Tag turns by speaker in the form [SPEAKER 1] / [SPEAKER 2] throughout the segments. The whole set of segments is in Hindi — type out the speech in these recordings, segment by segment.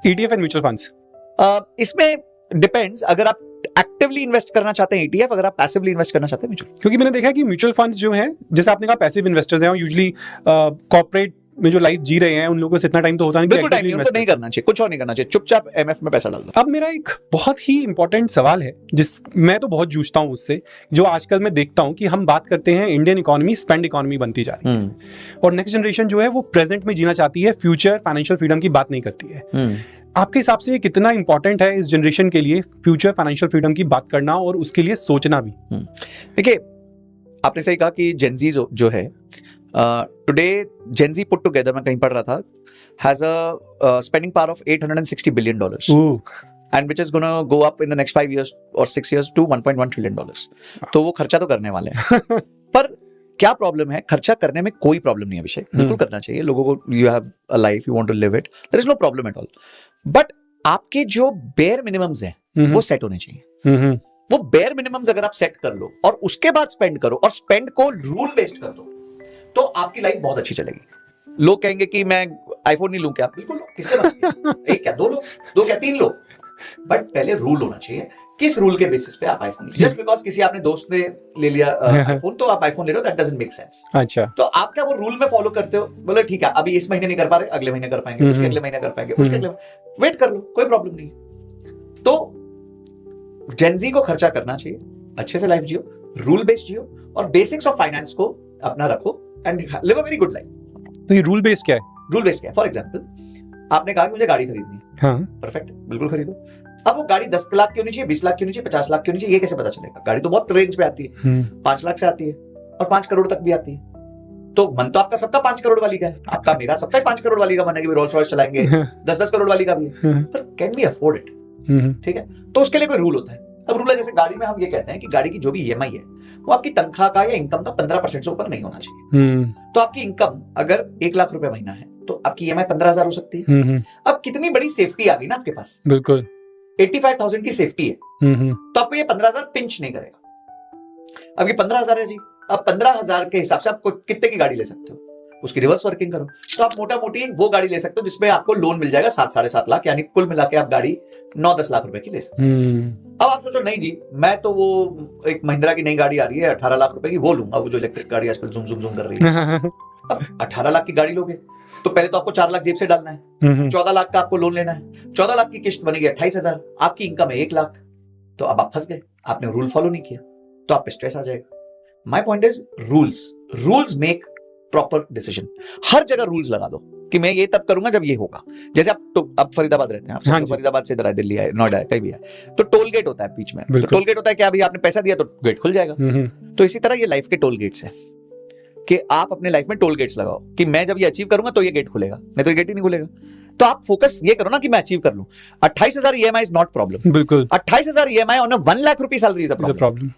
[SPEAKER 1] ETF and mutual funds?
[SPEAKER 2] इसमें डिपेंड्स, अगर आप एक्टिवली इन्वेस्ट करना चाहते हैं ETF, अगर आप पैसिवली इन्वेस्ट करना चाहते हैं म्यूचुअल।
[SPEAKER 1] क्योंकि मैंने देखा है कि म्यूचुअल फंड्स जो हैं, जैसे आपने कहा पैसिव इन्वेस्टर्स हैं, और यूजुअली कॉर्पोरेट में जो लाइफ जी रहे हैं उन लोगों को इतना टाइम तो होता नहीं।
[SPEAKER 2] बिल्कुल टाइम नहीं, उनको नहीं करना चाहिए, कुछ और नहीं करना चाहिए, चुपचाप MF में पैसा डाल दो।
[SPEAKER 1] अब मेरा एक बहुत ही इंपॉर्टेंट सवाल है जिस मैं तो बहुत जूझता हूँ उससे, जो आजकल मैं देखता हूँ कि हम बात करते हैं इंडियन इकोनॉमी स्पेंड इकोनॉमी बनती जा रही है, और नेक्स्ट जनरेशन जो है वो प्रेजेंट में जीना चाहती है, फ्यूचर फाइनेंशियल फ्रीडम की बात नहीं करती है। आपके हिसाब से ये कितना इंपॉर्टेंट है इस जनरेशन के लिए फ्यूचर फाइनेंशियल फ्रीडम की बात करना और उसके लिए सोचना भी?
[SPEAKER 2] देखिए, आपने सही कहा कि जेनजी जो है टुडे, जेनजी पुट टुगेदर, मैं कहीं पढ़ रहा था, has a spending power of $860 billion, and which is going to go up in the next 5 years or 6 years to $1.1 trillion. तो वो खर्चा तो करने वाले हैं। पर क्या प्रॉब्लम है? खर्चा करने में कोई प्रॉब्लम नहीं है, अभिषेक, बिल्कुल करना चाहिए लोगों को। You have a life, you want to live it, there is no problem at all. But आपके जो बेयर मिनिमम्स हैं वो सेट होने चाहिए। वो बेयर मिनिमम्स अगर आप सेट कर लो और उसके बाद स्पेंड करो, और स्पेंड को रूल बेस्ड कर दो, तो आपकी लाइफ बहुत अच्छी चलेगी। लोग कहेंगे कि मैं आईफोन नहीं लूं क्या? बिल्कुल लो, किससे बात? एक क्या, दो लो, दो क्या, तीन लो, बट पहले रूल होना चाहिए। किस रूल के बेसिस पे आप आईफोन? जस्ट बिकॉज किसी आपने दोस्त ने ले लिया आईफोन तो आप आईफोन ले रहे हो, दैट डजंट मेक सेंस।
[SPEAKER 1] अच्छा, तो
[SPEAKER 2] आप क्या वो रूल में फॉलो करते हो? बोले ठीक है, अभी इस महीने नहीं कर पा रहे, अगले महीने कर पाएंगे, उसके अगले महीने कर पाएंगे, उसके अगले, वेट कर लो, कोई प्रॉब्लम नहीं है। तो जेनजी को खर्चा करना चाहिए, अच्छे से लाइफ जियो, रूल बेस्ड जियो, और बेसिक्स ऑफ फाइनेंस को अपना रखो and live a very good life.
[SPEAKER 1] तो ये रूल बेस्ड क्या है?
[SPEAKER 2] रूल बेस्ड क्या है? फॉर एग्जांपल, आपने कहा कि मुझे गाड़ी खरीदनी,
[SPEAKER 1] हाँ,
[SPEAKER 2] परफेक्ट, बिल्कुल खरीदो। अब वो गाड़ी 10 लाख की होनी चाहिए, 20 लाख की होनी चाहिए, 50 लाख की होनी चाहिए, ये कैसे पता चलेगा? गाड़ी तो बहुत रेंज पे आती है, 5 लाख से आती है और 5 करोड़ तक भी आती है। तो मन तो आपका सबका 5 करोड़ वाली का है, आपका मेरा सबका 5 करोड़ वाली का मन है कि रोल्स रॉयस चलाएंगे, 10-10 करोड़ वाली का भी है, पर कैन वी अफोर्ड इट? ठीक है, तो उसके लिए कोई रूल होता है। अब रूल है, जैसे गाड़ी में हम ये कहते हैं कि गाड़ी की जो भी EMI है वो आपकी तनख्वाह का या इनकम का 15% से ऊपर नहीं होना चाहिए। तो आपकी इनकम अगर 1 लाख रुपए महीना है तो आपकी EMI 15,000 हो सकती है। अब कितनी बड़ी सेफ्टी आ गई ना आपके पास,
[SPEAKER 1] बिल्कुल
[SPEAKER 2] 85,000 की सेफ्टी है, तो आपको ये 15,000 पिंच नहीं करेगा। अब ये 15,000 है जी, अब 15,000 के हिसाब से आप कितने की गाड़ी ले सकते हो, उसकी रिवर्स वर्किंग करो, तो आप मोटा मोटी वो गाड़ी ले सकते हो जिसमें आपको लोन मिल जाएगा 7-7.5 लाख, यानी कुल मिला के आप गाड़ी 9-10 लाख रुपए की ले सकते हो। अब आप सोचो नहीं जी, मैं तो वो एक महिंद्रा की नई गाड़ी आ रही है 18 लाख रुपए की, वो लूंगा, वो जो इलेक्ट्रिक गाड़ी आजकल जूम जूम जूम कर रही है। अब 18 लाख की गाड़ी लोगे तो पहले तो आपको 4 लाख जेब से डालना है, 14 लाख का आपको लोन लेना है, 14 लाख की किस्त बनेगी 28,000, आपकी इनकम है 1 लाख, तो अब आप फंस गए, आपने रूल फॉलो नहीं किया, तो आप पे स्ट्रेस आ जाएगा। My point is rules make proper decision. हर जगह रूल्स लगा दो कि मैं ये तब करूंगा जब ये होगा। जैसे आप तो अब फरीदाबाद रहते हैं, आप फरीदाबाद से इधर आए, दिल्ली आए, नोएडा है, कहीं भी है, तो टोल गेट होता है बीच में, तो टोल गेट होता है कि अभी आपने पैसा दिया तो गेट खुल जाएगा। तो इसी तरह ये लाइफ के टोल गेट्स है कि आप अपने लाइफ में टोल गेट्स लगाओ कि मैं जब ये अचीव करूंगा तो ये गेट खुलेगा, नहीं तो ये गेट ही नहीं खुलेगा। तो आप फोकस ये करो ना कि मैं अचीव कर लूं। 28,000 EMI इज नॉट प्रॉब्लम, बिल्कुल 28,000 EMI on a 1 lakh rupee salary is a problem.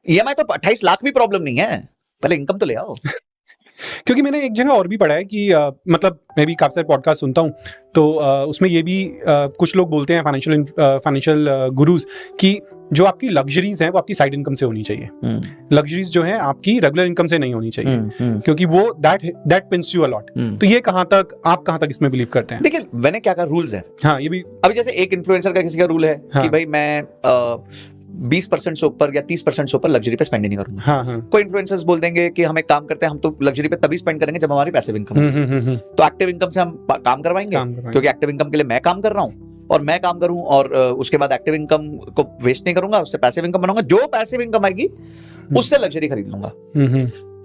[SPEAKER 2] EMI तो 28 लाख भी प्रॉब्लम नहीं है, पहले इनकम तो ले आओ।
[SPEAKER 1] क्योंकि मैंने एक जगह और भी पढ़ा है कि मतलब मैं भी काफी सारे पॉडकास्ट सुनता हूँ, तो उसमें ये भी कुछ लोग बोलते हैं फाइनेंशियल गुरुज कि जो आपकी लग्जरीज हैं वो आपकी साइड इनकम से होनी चाहिए। लग्जरीज जो है आपकी रेगुलर इनकम से नहीं होनी चाहिए, क्योंकि वो that pins you a lot. तो ये आप कहां तक इसमें बिलीव करते हैं?
[SPEAKER 2] देखिए, मैंने क्या कहा, रूल्स हैं।
[SPEAKER 1] हाँ, ये भी
[SPEAKER 2] अभी जैसे एक इन्फ्लुएंसर का किसी का रूल है कि भाई मैं 20% से ऊपर या 30% से ऊपर लग्जरी पे स्पेंड नहीं करूंगा।
[SPEAKER 1] हाँ।
[SPEAKER 2] कोई इन्फ्लुएंसर्स बोल देंगे कि हम एक काम करते हैं, हम तो लग्जरी पे तभी स्पेंड करेंगे जब हमारी पैसिव इनकम है। तो एक्टिव इनकम से हम काम करवाएंगे, क्योंकि एक्टिव इनकम के लिए मैं काम कर रहा हूँ और मैं काम करूं, और उसके बाद एक्टिव इनकम को वेस्ट नहीं करूंगा, उससे पैसिव इनकम बनाऊंगा, जो पैसिव इनकम आएगी उससे लग्जरी खरीद लूंगा।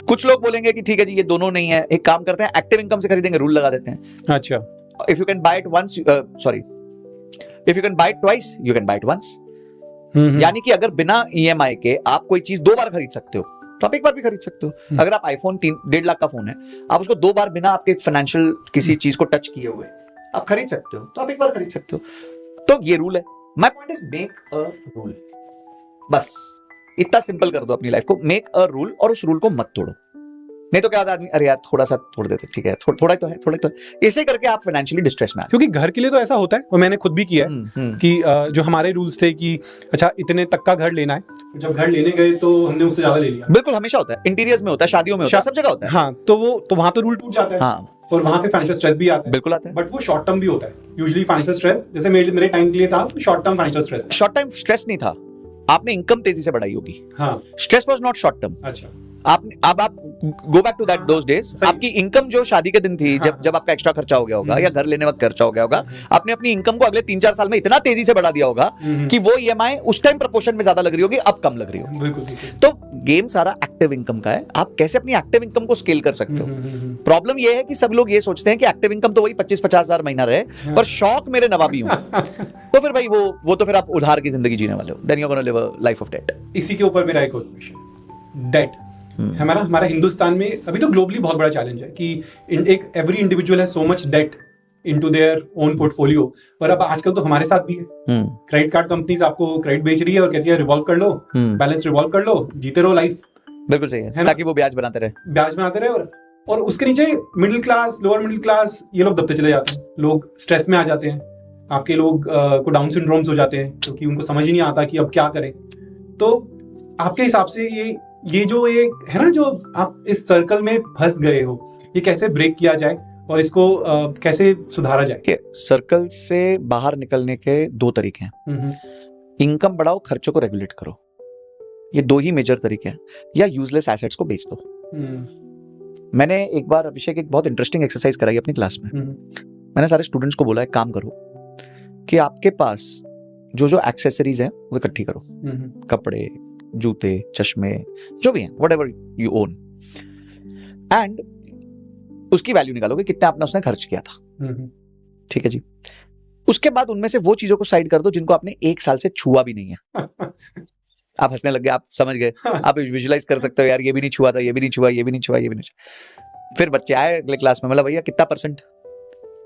[SPEAKER 2] कुछ लोग बोलेंगे कि ठीक है जी, ये दोनों नहीं है, एक काम करते हैं एक्टिव इनकम से खरीदेंगे, रूल लगा देते हैं।
[SPEAKER 1] अच्छा,
[SPEAKER 2] if you can buy it once, if you can buy it twice, you can buy it once. यानी कि अगर बिना EMI के आप कोई चीज 2 बार खरीद सकते हो तो आप एक बार भी खरीद सकते हो। अगर आप आईफोन 1.5 लाख का फोन है, आप उसको 2 बार बिना आपके फाइनेंशियल किसी चीज को टच किए हुए आप खरीद सकते हो, तो आप एक बार खरीद सकते हो। तो ये रूल है। My point is make a rule, बस इतना सिंपल कर दो अपनी लाइफ को, मेक अ रूल, और उस रूल को मत तोड़ो। नहीं तो क्या होता है, आदमी अरे यार थोड़ा सा तोड़ देते, ठीक है थोड़ा ही तो है, ऐसे करके आप फाइनेंशियली डिस्ट्रेस में।
[SPEAKER 1] क्योंकि घर के लिए तो ऐसा होता है, और मैंने खुद भी किया है कि जो हमारे रूल्स थे कि अच्छा इतने तक का घर लेना है, जब घर लेने गए तो हमने उससे ज्यादा ले लिया।
[SPEAKER 2] बिल्कुल, हमेशा होता है, इंटीरियर्स में होता है, शादियों में होता है, सब जगह होता है।
[SPEAKER 1] हाँ, तो वहां तो रूल टूट जाता है।
[SPEAKER 2] हाँ,
[SPEAKER 1] और वहां पे फाइनेंशियल स्ट्रेस भी आता है,
[SPEAKER 2] बिल्कुल आता है,
[SPEAKER 1] बट वो शॉर्ट टर्म भी होता है यूजुअली फाइनेंशियल स्ट्रेस, जैसे मेरे टाइम के लिए था short term financial stress.
[SPEAKER 2] Short time stress नहीं था, आपने इनकम तेजी से बढ़ाई होगी।
[SPEAKER 1] हाँ,
[SPEAKER 2] stress was not short term.
[SPEAKER 1] अच्छा,
[SPEAKER 2] आपने अब आप go back to that those days, आपकी इनकम जो शादी के दिन थी, जब आपका एक्स्ट्रा खर्चा हो गया होगा या घर लेने वक्त खर्चा हो गया होगा, आपने अपनी इनकम को अगले 3-4 साल में इतना तेजी से बढ़ा दिया होगा कि वो ईएमआई उस टाइम प्रोपोर्शन में ज्यादा लग रही होगी, अब कम लग रही होगी।
[SPEAKER 1] बिल्कुल।
[SPEAKER 2] तो गेम सारा एक्टिव इनकम का है, आप कैसे अपनी एक्टिव इनकम को स्केल कर सकते हो। प्रॉब्लम ये है कि सब लोग ये सोचते हैं कि एक्टिव इनकम तो वही 25-50 हजार महीना रहे, पर शौक मेरे नवाबी हूं। तो फिर भाई वो तो फिर आप उधार की जिंदगी जीने वाले हो, then you are gonna live a life of debt.
[SPEAKER 1] इसी के ऊपर मेरा एक और क्वेश्चन, डेट हमारा हिंदुस्तान में अभी तो ग्लोबली बहुत बड़ा चैलेंज है कि एक एवरी इंडिविजुअल है so much debt into their own portfolio, पर अब आजकल तो हमारे साथ भी है। क्रेडिट कार्ड कंपनीज आपको क्रेडिट बेच रही है और कहती है रिवॉल्व कर लो, बैलेंस रिवॉल्व कर लो, जीते रहो लाइफ।
[SPEAKER 2] बिल्कुल सही है, ताकि वो ब्याज बनाते रहे
[SPEAKER 1] और उसके नीचे middle class, lower middle class, ये लोग दबते चले जाते हैं, लोग स्ट्रेस में आ जाते हैं, आपके लोग को डाउन सिंड्रोम्स हो जाते हैं क्योंकि उनको समझ ही नहीं आता कि अब क्या करें। तो आपके हिसाब से ये जो एक है ना, जो आप इस सर्कल में फंस गए हो, ये कैसे ब्रेक किया जाए और इसको कैसे सुधारा जाए?
[SPEAKER 2] सर्कल से बाहर निकलने के 2 तरीके हैं। इनकम बढ़ाओ, खर्चों को रेगुलेट करो, ये 2 ही मेजर तरीके हैं, या यूजलेस एसेट्स को बेच दो। मैंने एक बार अभिषेक एक बहुत इंटरेस्टिंग एक्सरसाइज कराई अपनी क्लास में। मैंने सारे स्टूडेंट्स को बोला एक काम करो कि आपके पास जो एक्सेसरीज हैं वो इकट्ठी करो, कपड़े, जूते, चश्मे, जो भी हैं, व्हाटएवर यू ओन, एंड उसकी वैल्यू निकालोगे कितना आपने उसने खर्च किया था। ठीक है जी। उसके बाद उनमें से वो चीजों को साइड कर दो जिनको आपने 1 साल से छुआ भी नहीं है। आप हंसने लग गए, आप समझ गए, आप विजुअलाइज कर सकते हो, यार ये भी नहीं छुआ था, ये भी नहीं छुआ, ये भी नहीं छुआ, ये भी नहीं छुआ। फिर बच्चे आए अगले क्लास में, मतलब भैया कितना परसेंट,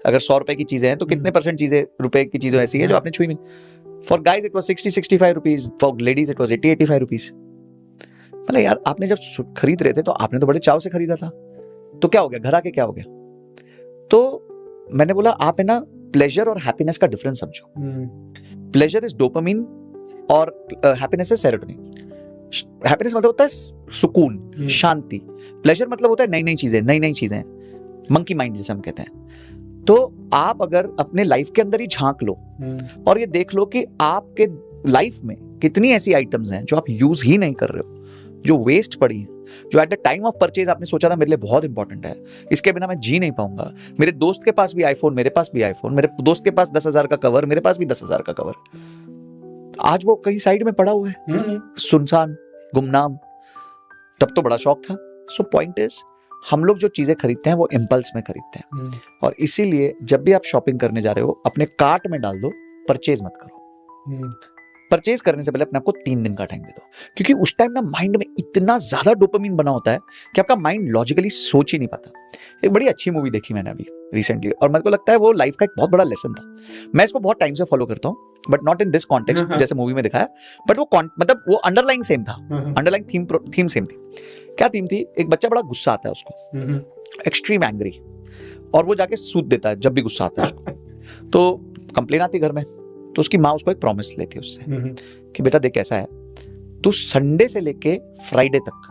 [SPEAKER 2] अगर 100 रुपए की चीजें हैं तो कितने परसेंट चीजें रुपए की चीजें ऐसी है जो आपने छुई नहीं। For guys it was 60-65 rupees, for ladies it was 80-85 rupees। मतलब यार आपने जब खरीद रहे थे तो आपने तो बड़े चाव से खरीदा था, तो क्या हो गया, घर आके क्या हो गया? तो मैंने बोला आप है ना प्लेजर और हैप्पीनेस का डिफरेंस समझो। प्लेजर इज डोपामिन और हैप्पीनेस इज सेरोटोनिन। हैप्पीनेस मतलब होता है सुकून, शांति। प्लेजर मतलब होता है नई नई चीजें, मंकी माइंड जिसे हम कहते हैं। तो आप अगर अपने लाइफ के अंदर ही झांक लो और ये देख लो कि आपके लाइफ में कितनी ऐसी आइटम्स हैं जो आप यूज ही नहीं कर रहे हो, जो वेस्ट पड़ी हैं, जो at the time of purchase आपने सोचा था मेरे लिए बहुत इंपॉर्टेंट है, इसके बिना मैं जी नहीं पाऊंगा। मेरे दोस्त के पास भी आईफोन, मेरे पास भी आईफोन, मेरे दोस्त के पास 10,000 का कवर, मेरे पास भी 10,000 का कवर, आज वो कहीं साइड में पड़ा हुआ है, सुनसान, गुमनाम। तब तो बड़ा शौक था। सो पॉइंट इज, हम लोग जो चीजें खरीदते हैं वो इम्पल्स में खरीदते हैं, और इसीलिए जब भी आप शॉपिंग करने जा रहे हो अपने कार्ट में डाल दो, परचेज मत करो। परचेज करने से पहले अपने आपको 3 दिन का टाइम दे दो, क्योंकि उस टाइम ना माइंड में इतना ज्यादा डोपामिन बना होता है कि आपका माइंड लॉजिकली सोच ही नहीं पाता। एक बड़ी अच्छी मूवी देखी मैंने अभी रिसेंटली, और मेरे को लगता है वो लाइफ का एक बहुत बड़ा लेसन था। मैं इसको बहुत टाइम से फॉलो करता हूँ, but not in this context जैसे मूवी में दिखाया, बट वो मतलब वो अंडरलाइंग सेम था, अंडरलाइंग थीम सेम थी। क्या थीम थी? एक बच्चा बड़ा गुस्सा आता है उसको, एक्सट्रीम एंग्री, और वो जाके सूद देता है जब भी गुस्सा आता है उसको। तो कंप्लेन आती घर में, तो उसकी माँ उसको एक प्रॉमिस लेती है उससे कि बेटा देख ऐसा है, तू संडे से लेके फ्राइडे तक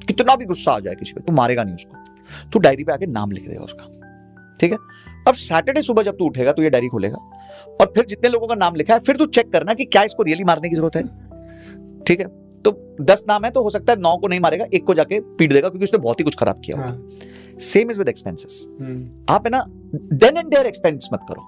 [SPEAKER 2] कितना भी गुस्सा आ जाए किसी पे, तू मारेगा नहीं उसको, तू डायरी पे आके नाम लिख देगा उसका, ठीक है? अब सैटरडे सुबह जब तू उठेगा तो ये डायरी खोलेगा, और फिर जितने लोगों का नाम लिखा है फिर तू चेक करना कि क्या इसको रियली मारने की जरूरत है, ठीक है? तो 10 नाम है तो हो सकता है 9 को नहीं मारेगा, 1 को जाके पीट देगा क्योंकि उसने बहुत ही कुछ खराब किया होगा। Same is with expenses. आप है ना देन एंड देयर एक्सपेंस मत करो,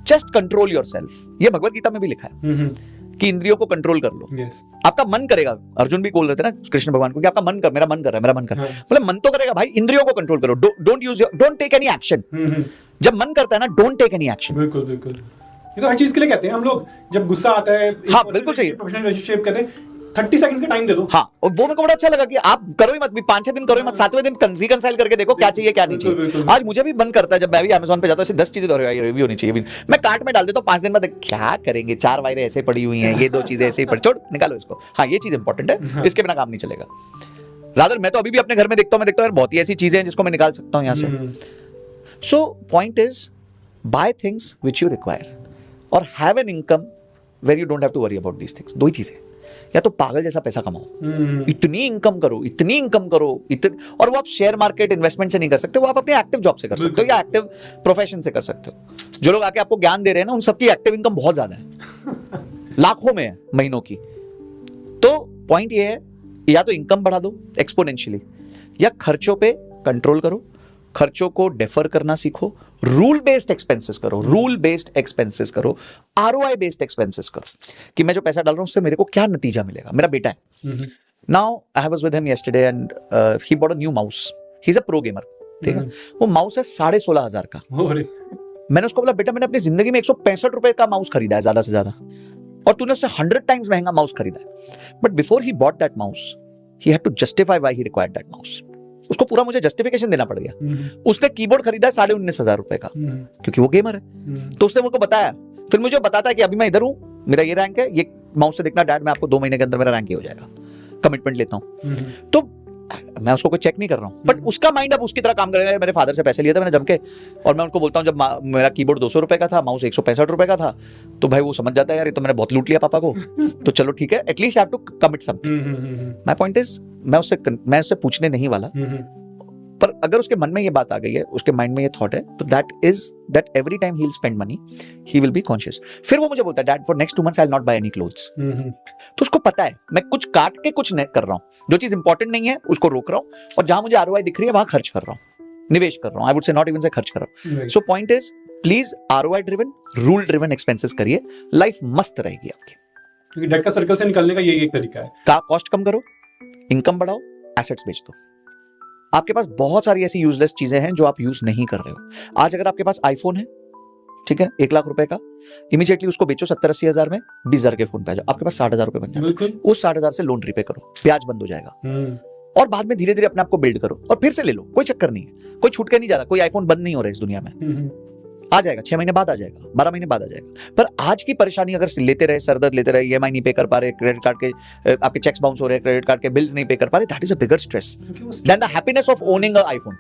[SPEAKER 2] जस्ट कंट्रोल योरसेल्फ। ये भगवत गीता में भी लिखा है कि इंद्रियों को कंट्रोल कर लो। आपका मन करेगा, अर्जुन भी बोल रहे थे ना कृष्ण भगवान को कि आपका मन कर, मेरा मन कर रहा है, मेरा मन कर, मतलब मन तो करेगा भाई, इंद्रियों को कंट्रोल करो। Don't take any action. जब मन करता है ना, डोंट टेक एनी एक्शन।
[SPEAKER 1] बिल्कुल बिल्कुल, ये तो हर चीज के लिए कहते हैं हम लोग, जब गुस्सा आता है,
[SPEAKER 2] हाँ बिल्कुल सही,
[SPEAKER 1] प्रोफेशनल रिलेशनशिप कहते हैं 30 सेकंड्स का टाइम दे दो।
[SPEAKER 2] हाँ, और वो मेरे को बड़ा अच्छा लगा कि आप करो ही मत, 5-6 दिन करो ही मत, 7वें दिन रिकंसाइल करके देखो क्या चाहिए क्या नहीं चाहिए। आज मुझे भी मन करता है जब मैं भी अमेज़न पे जाता हूँ, 10 चीजें भी होनी चाहिए, मैं कार्ट में डाल देता हूँ, 5 दिन बाद क्या करेंगे, 4 वायरें ऐसे पड़ी हुई हैं, ये 2 चीजें ऐसे ही पड़ी, छोड़ निकालो इसको, हाँ ये चीज इंपॉर्टेंट है, इसके बिना काम नहीं चलेगा। रादर मैं तो अभी भी अपने घर में देखता हूँ, यार बहुत ही ऐसी चीजें हैं जिसको मैं निकाल सकता हूँ यहाँ से। So point is, buy things which you require और have an income where you don't have to worry about these things. 2 ही चीजें, या तो पागल जैसा पैसा कमाओ, इतनी इनकम करो, इतनी इनकम करो, और वो आप शेयर मार्केट इन्वेस्टमेंट से नहीं कर सकते, वो आप अपने एक्टिव जॉब से कर सकते हो या एक्टिव प्रोफेशन से कर सकते हो। जो लोग आके आपको ज्ञान दे रहे हैं ना, उन सबकी एक्टिव इनकम बहुत ज्यादा है, लाखों में है महीनों की। तो पॉइंट ये है, या तो इनकम बढ़ा दो एक्सपोनेंशियली, या खर्चों पे कंट्रोल करो, खर्चों को डेफर करना सीखो, रूल बेस्ड एक्सपेंसेस करो, रूल बेस्ड एक्सपेंसेस करो, आरओआई बेस्ड एक्सपेंसेस करो, कि मैं जो पैसा डाल रहा हूं उससे मेरे को क्या नतीजा मिलेगा। मेरा बेटा है, now I was with him yesterday and he bought a new mouse, he is a pro gamer, ठीक है। वो माउस है 16,500 का। मैंने उसको बोला, बेटा मैंने अपनी जिंदगी में 165 रुपए का माउस खरीदा है ज्यादा से ज्यादा, और तूने उससे 100 टाइम्स महंगा माउस खरीदा है। But before he bought that mouse, he had to justify why he required that mouse. उसको पूरा मुझे जस्टिफिकेशन देना पड़ गया। उसने कीबोर्ड खरीदा है 19,500 रुपए का, क्योंकि वो गेमर है। तो उसने मुझको बताया, फिर मुझे बताता है कि अभी मैं इधर हूं, मेरा ये रैंक है, ये माउस से देखना डैड, मैं आपको 2 महीने के अंदर मेरा रैंक ये हो जाएगा, कमिटमेंट लेता हूं। तो मैं उसको कोई चेक नहीं कर रहा हूं, बट उसका माइंड अब उसकी तरह काम करेगा। मेरे फादर से पैसे लिए थे मैंने जम के, और मैं उनको बोलता हूं, जब मेरा कीबोर्ड 200 रुपए का था, माउस 165 रुपए का था, तो भाई वो समझ जाता है यार, ये तो मैंने बहुत लूट लिया पापा को, तो चलो ठीक है, at least I have to commit something. My point is, मैं उससे पूछने नहीं वाला, पर अगर उसके मन में ये बात आ गई है, उसके माइंड में ये थॉट है, तो that every time he will spend money, he will be conscious. फिर वो मुझे बोलता है, dad for next 2 months I will not by any clothes. तो उसको पता है मैं कुछ काट के कुछ नहीं कर रहा हूं, जो चीज इंपॉर्टेंट नहीं है उसको रोक रहा हूं, और जहां मुझे आरओआई दिख रही है वहां खर्च कर रहा हूं, निवेश कर रहा हूं। I would say not even से खर्च कर रहा हूं। सो point is, please ROI driven, rule driven expenses करिए, लाइफ मस्त रहेगी आपकी।
[SPEAKER 1] क्योंकि डेट का सर्कल से निकलने का यही एक तरीका है।
[SPEAKER 2] कॉस्ट कम करो, इनकम बढ़ाओ, एसेट्स बेच दो। आपके पास बहुत सारी ऐसी यूजलेस चीजें हैं जो आप यूज नहीं कर रहे हो। आज अगर आपके पास आईफोन है, ठीक है, 1 लाख रुपए का, इमीडिएटली उसको बेचो 70-80 हजार में, 20 हजार के फोन पे आ जाओ, आपके पास 60,000 रुपए बन जाएगा। उस 60,000 से लोन रीपे करो, ब्याज बंद हो जाएगा, और बाद में धीरे धीरे अपने आप को बिल्ड करो, और फिर से ले लो, कोई चक्कर नहीं है, कोई छूट के नहीं जा रहा, कोई आईफोन बंद नहीं हो रहा है इस दुनिया में। आ जाएगा, 6 महीने बाद आ जाएगा, 12 महीने बाद आ जाएगा। पर आज की परेशानी अगर लेते रहे, सरदर्द लेते रहे, ईएमआई नहीं पे कर पा रहे, क्रेडिट कार्ड के आपके चेक्स बाउंस हो रहे हैं, क्रेडिट कार्ड के बिल्स नहीं पे कर पा रहे, that is a bigger stress than the happiness of owning an iPhone.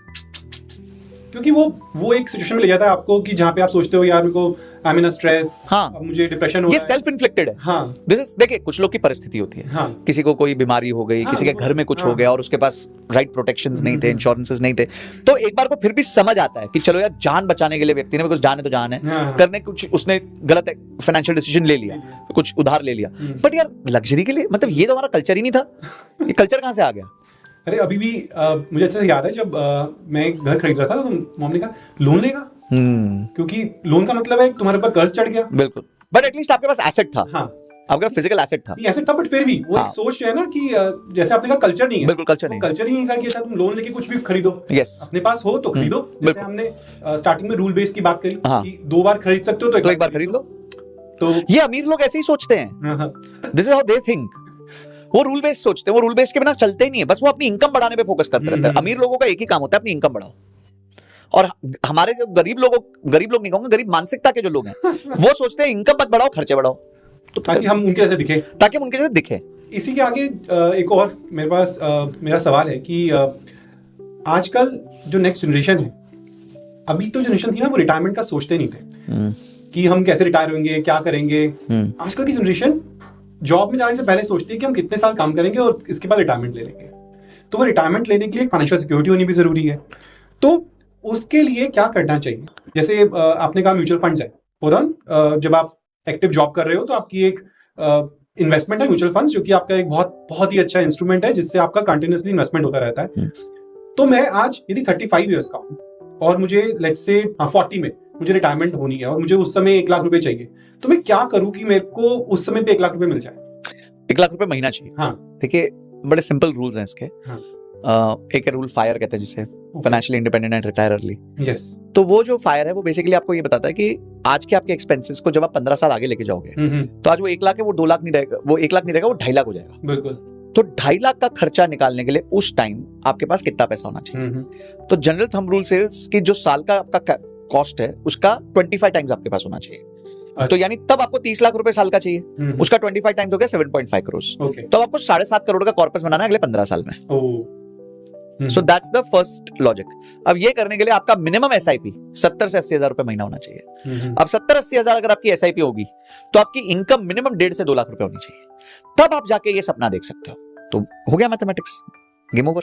[SPEAKER 1] क्योंकि वो एक सिचुएशन में ले जाता है आपको कि जहां पे आप सोचते हो यार मेरे को आई एम इन स्ट्रेस,
[SPEAKER 2] हाँ,
[SPEAKER 1] मुझे डिप्रेशन हो
[SPEAKER 2] ये
[SPEAKER 1] रहा है।
[SPEAKER 2] सेल्फ इन्फ्लिक्टेड है।
[SPEAKER 1] हाँ,
[SPEAKER 2] दिस इज, देखिए कुछ लोग की परिस्थिति होती है,
[SPEAKER 1] हाँ,
[SPEAKER 2] किसी को कोई बीमारी हो गई, किसी के घर में कुछ हो गया और उसके पास राइट प्रोटेक्शंस नहीं थे, इंश्योरेंसेस नहीं थे, तो एक बार को फिर भी समझ आता है कि चलो यार जान बचाने के लिए व्यक्ति ने, कुछ जान है तो जान है, करने कुछ उसने गलत फाइनेंशियल डिसीजन ले लिया, कुछ उधार ले लिया, बट यार लग्जरी के लिए, मतलब ये तो हमारा कल्चर ही नहीं था। ये कल्चर कहां से आ गया?
[SPEAKER 1] अरे अभी भी मुझे अच्छे से याद है, जब मैं घर खरीद रहा था तो मॉम ने कहा लोन लेगा, क्योंकि लोन का मतलब है तुम्हारे ऊपर कर्ज चढ़ गया।
[SPEAKER 2] बिल्कुल, बट एटलीस्ट आपके पास एसेट था।
[SPEAKER 1] हाँ,
[SPEAKER 2] आपका फिजिकल एसेट था,
[SPEAKER 1] एसेट था, बट फिर भी वो एक सोच है ना कि जैसे आपने कहा कल्चर नहीं है।
[SPEAKER 2] बिल्कुल कल्चर नहीं,
[SPEAKER 1] कल्चर ही नहीं था कि ऐसा तुम लोन लेके कुछ भी खरीदो।
[SPEAKER 2] यस,
[SPEAKER 1] अपने पास हो तो खरीदो। जैसे हमने स्टार्टिंग में रूल बेस की बात करी कि 2 बार खरीद सकते हो तो
[SPEAKER 2] एक बार खरीद लो।
[SPEAKER 1] तो
[SPEAKER 2] ये अमीर लोग ऐसे ही सोचते हैं, this is how they think. वो रूल बेस्ड सोचते हैं, वो रूल बेस्ड के बिना चलते ही नहीं है, बस वो अपनी इनकम बढ़ाने पे फोकस करते रहते हैं। अमीर लोगों का एक ही काम होता है, अपनी इनकम बढ़ाओ। और हमारे जो गरीब लोग नहीं कहूंगा, गरीब मानसिकता के जो लोग हैं वो सोचते हैं इनकम मत बढ़ाओ, खर्चे बढ़ाओ,
[SPEAKER 1] तो ताकि हम उनके जैसे दिखे,
[SPEAKER 2] इसी
[SPEAKER 1] के आगे एक और मेरे पास मेरा सवाल है कि आजकल जो नेक्स्ट जनरेशन है, अभी तो जनरेशन थी ना वो रिटायरमेंट का सोचते नहीं थे कि हम कैसे रिटायर होंगे, क्या करेंगे। आजकल की जनरेशन जॉब में जाने से पहले सोचती है कि हम कितने साल काम करेंगे और इसके बाद रिटायरमेंट ले लेंगे। तो वो रिटायरमेंट लेने के लिए फाइनेंशियल सिक्योरिटी होनी भी जरूरी है। तो उसके लिए क्या करना चाहिए? जैसे आपने कहा म्यूचुअल फंड्स है, जब आप एक्टिव जॉब कर रहे हो तो आपकी एक इन्वेस्टमेंट है म्यूचुअल फंड्स, जो कि आपका एक बहुत ही अच्छा इंस्ट्रूमेंट है जिससे आपका कंटिन्यूअसली इन्वेस्टमेंट होता रहता है। तो मैं आज यदि 35 ईयर्स का हूं और मुझे लेट्स से 40 में मुझे रिटायरमेंट होनी है और मुझे उस समय 1 लाख रुपए चाहिए, तो मैं क्या करूं कि मेरे को उस समय पे 1 लाख रुपए मिल जाए?
[SPEAKER 2] 1 लाख रुपए महीना चाहिए।
[SPEAKER 1] हाँ,
[SPEAKER 2] देखिए बड़े सिंपल रूल्स हैं इसके।
[SPEAKER 1] हाँ,
[SPEAKER 2] एक रूल फायर कहते हैं जिसे, financially independent and retire early.
[SPEAKER 1] Yes.
[SPEAKER 2] तो वो जो फायर है वो बेसिकली आपको ये बताता है कि आज के आपके एक्सपेंसेस को जब आप 15 साल आगे लेके जाओगे तो आज वो 1 लाख है, वो 2 लाख नहीं रहेगा, वो 1 लाख नहीं रहेगा, वो 2.5 लाख हो जाएगा।
[SPEAKER 1] बिल्कुल।
[SPEAKER 2] तो 2.5 लाख का खर्चा निकालने के लिए उस टाइम आपके पास कितना पैसा होना चाहिए? तो जनरल थंब रूल सेल्स की जो साल का आपका कॉस्ट है उसका 25 टाइम्स आपके पास होना चाहिए। तो यानी तब आपको 30 लाख रुपए साल का चाहिए, उसका 25 टाइम्स हो गया 7.5 करोड़। तो आपको 7.5 करोड़ का कॉर्पस बनाना है अगले 15 साल में। So that's the first logic. अब ये करने के लिए आपका मिनिमम एसआईपी 70 से 80 हजार रुपए महीना होना चाहिए। अब 70-80 हजार अगर आपकी एसआईपी होगी तो आपकी इनकम मिनिमम 1.5 से 2 लाख रुपए होनी चाहिए, तब आप जाके ये सपना देख सकते हो। तो हो गया मैथमेटिक्स, गेम ओवर।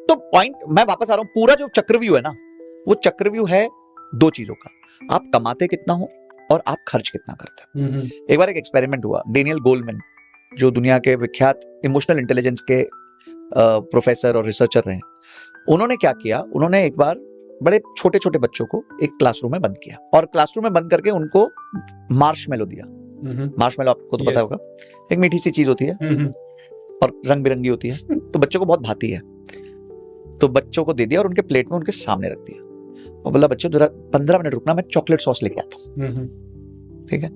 [SPEAKER 2] तो पॉइंट मैं वापस आ रहा हूं, पूरा जो चक्रव्यूह है ना, वो चक्रव्यूह है 2 चीजों का, आप कमाते कितना हो और आप खर्च कितना करते हो। एक बार एक एक्सपेरिमेंट हुआ, डेनियल गोलमैन जो दुनिया के विख्यात इमोशनल इंटेलिजेंस के प्रोफेसर और रिसर्चर रहे, उन्होंने क्या किया, उन्होंने एक बार बड़े छोटे छोटे बच्चों को एक क्लासरूम में बंद किया और क्लासरूम में बंद करके उनको मार्शमेलो दिया। मार्शमेलो आपको तो पता होगा, एक मीठी सी चीज होती है और रंग बिरंगी होती है, तो बच्चों को बहुत भाती है। तो बच्चों को दे दिया और उनके प्लेट में उनके सामने रख दिया और बोला बच्चों जरा 15 मिनट रुकना, मैं चॉकलेट सॉस लेके आता हूँ। ठीक है,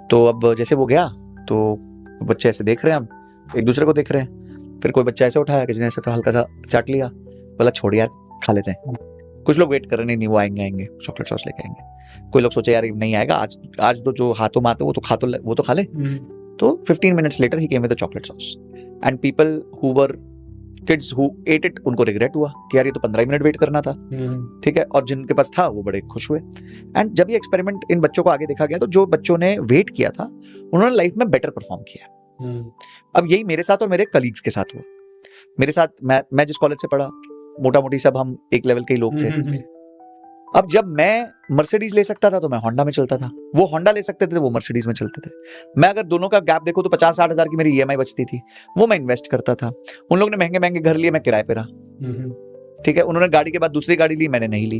[SPEAKER 2] तो अब जैसे वो गया तो बच्चे ऐसे देख रहे हैं, अब एक दूसरे को देख रहे हैं। फिर कोई बच्चा ऐसे उठाया, किसी ने ऐसे हल्का सा चाट लिया, बोला छोड़ यार खा लेते हैं। कुछ लोग वेट कर रहे, नहीं वो आएंगे चॉकलेट सॉस लेके आएंगे। कोई लोग सोचे यार नहीं आएगा, आज तो जो हाथों माते वो तो खा ले। तो 15 minutes later he came with the chocolate sauce and people who were kids who at it, उनको रिग्रेट हुआ कि यार ये तो 15 मिनट वेट करना था। ठीक है, और जिनके पास था वो बड़े खुश हुए। एंड जब ये एक्सपेरिमेंट इन बच्चों को आगे देखा गया तो जो बच्चों ने वेट किया था उन्होंने लाइफ में बेटर परफॉर्म किया। अब यही मेरे साथ और मेरे कलीग्स के साथ हुआ। मेरे साथ मैं जिस कॉलेज से पढ़ा, मोटा मोटी सब हम एक लेवल के ही लोग थे। अब जब मैं मर्सिडीज ले सकता था तो मैं होंडा में चलता था, वो होंडा ले सकते थे वो मर्सिडीज में चलते थे। मैं अगर दोनों का गैप देखूं तो 50-60 हजार की मेरी ईएमआई बचती थी, वो मैं इन्वेस्ट करता था। उन लोगों ने महंगे महंगे घर लिए, मैं किराए पे रहा। ठीक है, उन्होंने गाड़ी के बाद दूसरी गाड़ी ली, मैंने नहीं ली।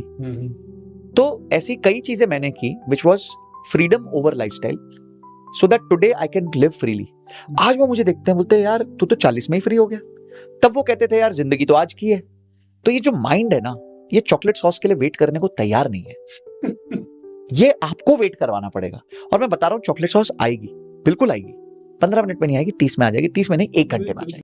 [SPEAKER 2] तो ऐसी कई चीजें मैंने की which was freedom over lifestyle, so that today I can live freely. आज वो मुझे देखते हैं, बोलते हैं यार तू तो 40 में ही फ्री हो गया। तब वो कहते थे यार जिंदगी तो आज की है। तो ये जो माइंड है ना, ये चॉकलेट सॉस के लिए वेट करने को तैयार नहीं है। ये आपको वेट करवाना पड़ेगा। और मैं बता रहा हूं चॉकलेट सॉस आएगी, बिल्कुल आएगी। 15 मिनट में नहीं आएगी, 30 में आ जाएगी, 30 में नहीं 1 घंटे में आ जाएगी।